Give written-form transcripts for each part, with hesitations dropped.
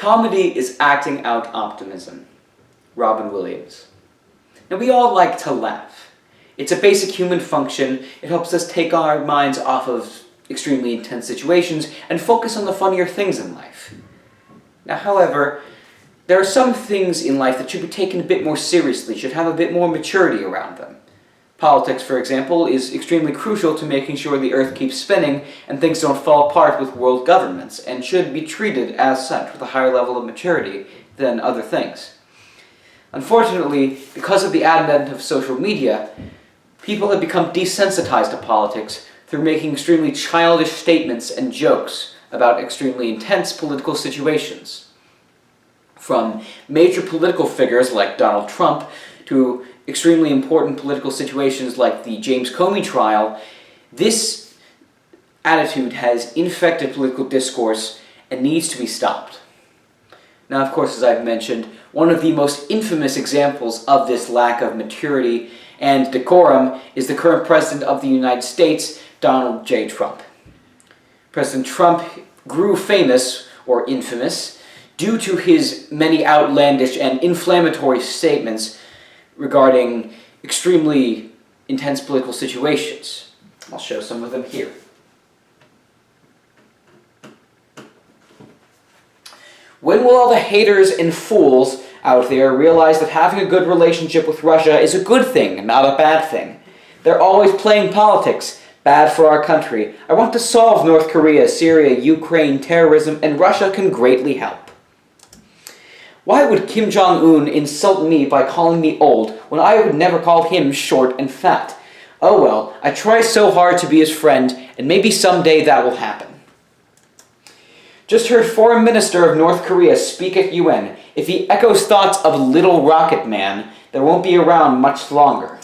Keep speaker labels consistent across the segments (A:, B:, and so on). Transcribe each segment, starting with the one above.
A: Comedy is acting out optimism. Robin Williams. Now, we all like to laugh. It's a basic human function. It helps us take our minds off of extremely intense situations and focus on the funnier things in life. Now, however, there are some things in life that should be taken a bit more seriously, should have a bit more maturity around them. Politics, for example, is extremely crucial to making sure the earth keeps spinning and things don't fall apart with world governments, and should be treated as such with a higher level of maturity than other things. Unfortunately, because of the advent of social media, people have become desensitized to politics through making extremely childish statements and jokes about extremely intense political situations. From major political figures like Donald Trump to extremely important political situations like the James Comey trial, this attitude has infected political discourse and needs to be stopped. Now, of course, as I've mentioned, one of the most infamous examples of this lack of maturity and decorum is the current President of the United States, Donald J. Trump. President Trump grew famous, or infamous, due to his many outlandish and inflammatory statements regarding extremely intense political situations. I'll show some of them here. When will all the haters and fools out there realize that having a good relationship with Russia is a good thing, not a bad thing? They're always playing politics. Bad for our country. I want to solve North Korea, Syria, Ukraine, terrorism, and Russia can greatly help. Why would Kim Jong-un insult me by calling me old when I would never call him short and fat? Oh well, I try so hard to be his friend, and maybe someday that will happen. Just heard Foreign Minister of North Korea speak at UN. If he echoes thoughts of Little Rocket Man, there won't be around much longer.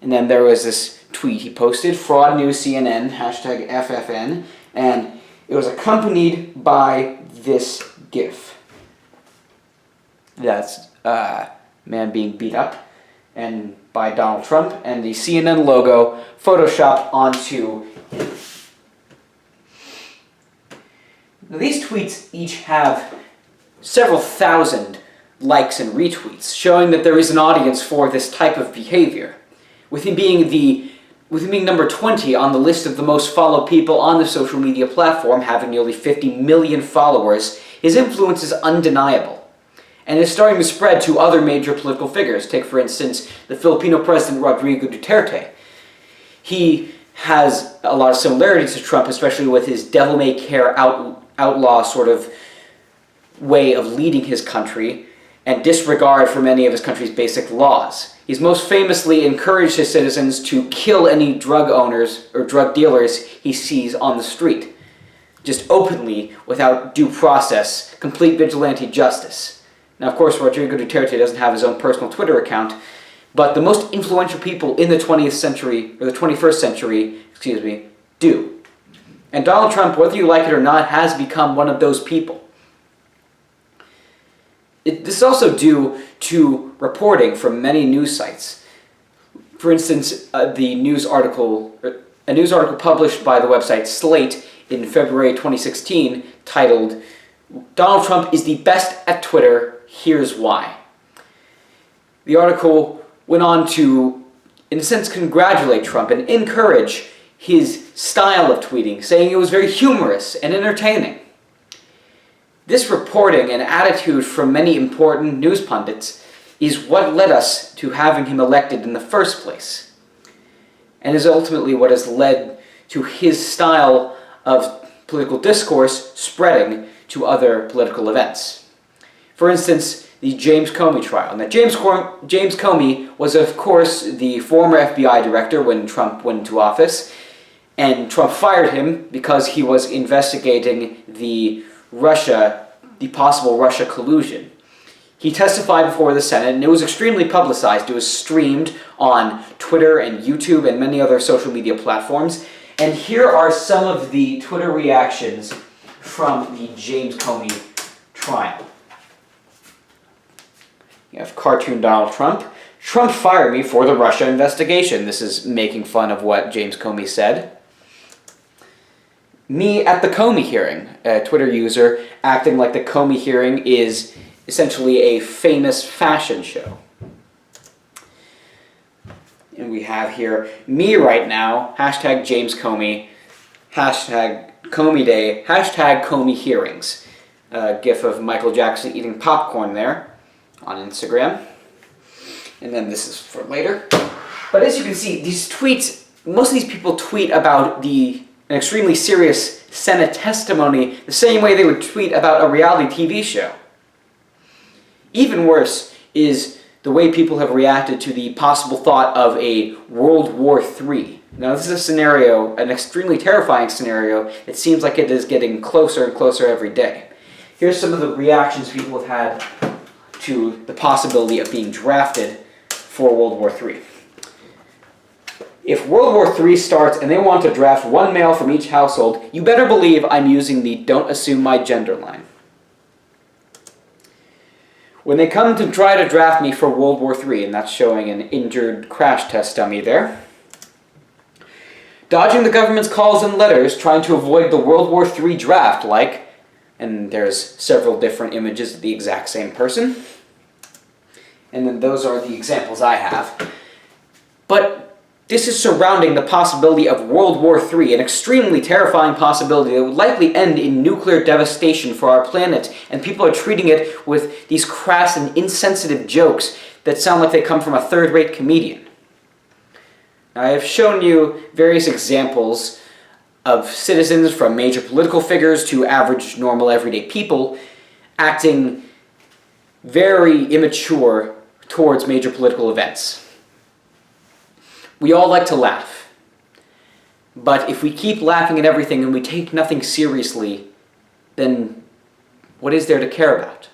A: And then there was this tweet he posted, Fraud News CNN, hashtag FFN, and it was accompanied by this GIF. That's a man being beat up, and by Donald Trump, and the CNN logo photoshopped onto him. Now, these tweets each have several thousand likes and retweets, showing that there is an audience for this type of behavior. With him being number 20 on the list of the most followed people on the social media platform, having nearly 50 million followers, his influence is undeniable. And is starting to spread to other major political figures. Take, for instance, the Filipino President Rodrigo Duterte. He has a lot of similarities to Trump, especially with his devil-may-care outlaw sort of way of leading his country and disregard for many of his country's basic laws. He's most famously encouraged his citizens to kill any drug owners or drug dealers he sees on the street. Just openly, without due process, complete vigilante justice. Now, of course, Rodrigo Duterte doesn't have his own personal Twitter account, but the most influential people in the 20th century, or the 21st century, do. And Donald Trump, whether you like it or not, has become one of those people. This is also due to reporting from many news sites. For instance, a news article published by the website Slate in February 2016 titled, "Donald Trump is the best at Twitter, here's why." The article went on to, in a sense, congratulate Trump and encourage his style of tweeting, saying it was very humorous and entertaining. This reporting and attitude from many important news pundits is what led us to having him elected in the first place, and is ultimately what has led to his style of political discourse spreading to other political events. For instance, the James Comey trial. Now, James Comey was, of course, the former FBI director when Trump went into office, and Trump fired him because he was investigating the possible Russia collusion. He testified before the Senate, and it was extremely publicized. It was streamed on Twitter and YouTube and many other social media platforms. And here are some of the Twitter reactions from the James Comey trial. You have cartoon Donald Trump. Trump fired me for the Russia investigation. This is making fun of what James Comey said. me at the Comey hearing, a Twitter user acting like the Comey hearing is essentially a famous fashion show. And we have here me right now, hashtag James Comey, hashtag Comey Day, hashtag Comey hearings. A gif of Michael Jackson eating popcorn there on Instagram. And then this is for later. But as you can see, these tweets, most of these people tweet about an extremely serious Senate testimony the same way they would tweet about a reality TV show. Even worse is the way people have reacted to the possible thought of a World War III. Now, this is a scenario, an extremely terrifying scenario. It seems like it is getting closer and closer every day. Here's some of the reactions people have had to the possibility of being drafted for World War III. If World War III starts and they want to draft one male from each household, you better believe I'm using the "don't assume my gender" line. When they come to try to draft me for World War III, and that's showing an injured crash test dummy there, dodging the government's calls and letters, trying to avoid the World War III draft, like, and there's several different images of the exact same person, and then those are the examples I have. But this is surrounding the possibility of World War III, an extremely terrifying possibility that would likely end in nuclear devastation for our planet, and people are treating it with these crass and insensitive jokes that sound like they come from a third-rate comedian. Now, I have shown you various examples of citizens, from major political figures to average, normal, everyday people, acting very immature towards major political events. We all like to laugh, but if we keep laughing at everything and we take nothing seriously, then what is there to care about?